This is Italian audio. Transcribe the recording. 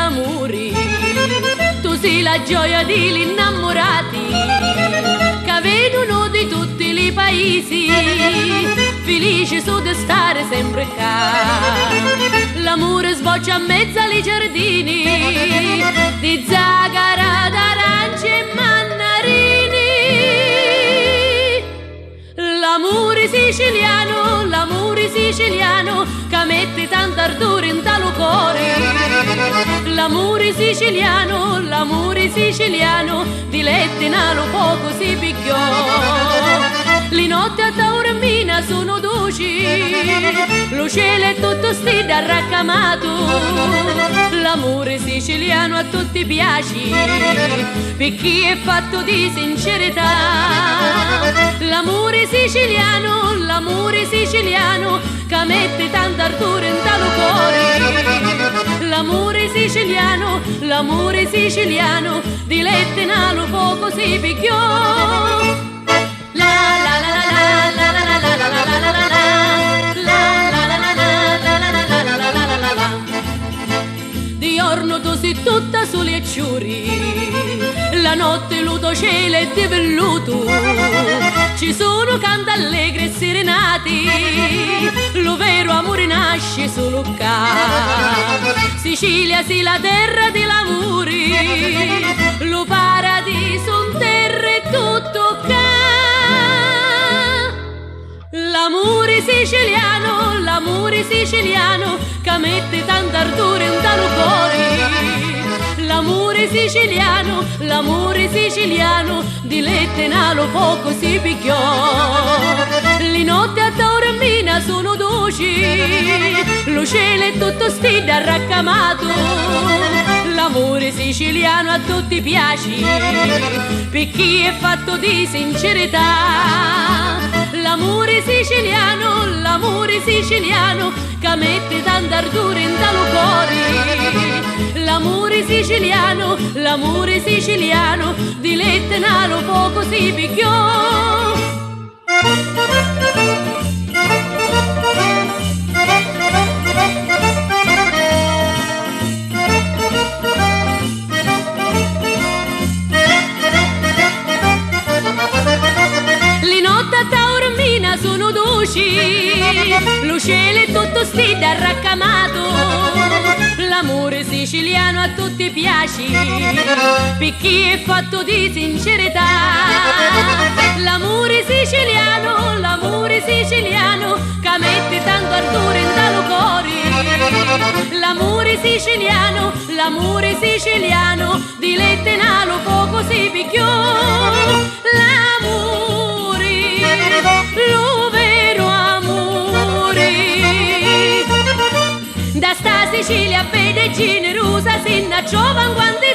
l'amore. Tu sei la gioia degli innamorati che vedono di tutti i paesi, felici su di stare sempre qua. L'amore sboccia a mezzo ai giardini di zagara, d'arance e mannarini. L'amore siciliano che mette tanto ardore in talo cuore. L'amore siciliano di letti nalo poco si picchiò. Le notti a Taormina sono dolci, lo cielo è tutto stile arraccamato. L'amore siciliano a tutti piace, perché è fatto di sincerità. L'amore siciliano che mette tanto ardore in talo cuore. L'amore siciliano di letti nalo poco si picchiò. Di giorno tu sei tutta soli e ciuri, la notte luto cielo è di velluto. Ci sono canti allegri e serenati, lo vero amore nasce solo qua. Sicilia sì la terra dell'amore, lo paradiso in terra è tutto qua. L'amore siciliano che mette tanto ardore in talo cuore. L'amore siciliano di lette nalo poco si picchiò. Le notti a Taormina sono dolci, lo cielo è tutto stile arraccamato. L'amore siciliano a tutti piace, perché è fatto di sincerità. L'amore siciliano che mette tanto ardore in talo cuore. L'amore siciliano di lette nalo poco si picchiò. Le notti a Taormina sono dolci, lo cielo è tutto stile arraccamato. L'amore siciliano a tutti piace, perché è fatto di sincerità. L'amore siciliano che mette tanto ardore in talo cuore. L'amore siciliano di lette nalo poco si picchiò. Lo vero amore da sta Sicilia bella e generosa, sinna giovane quando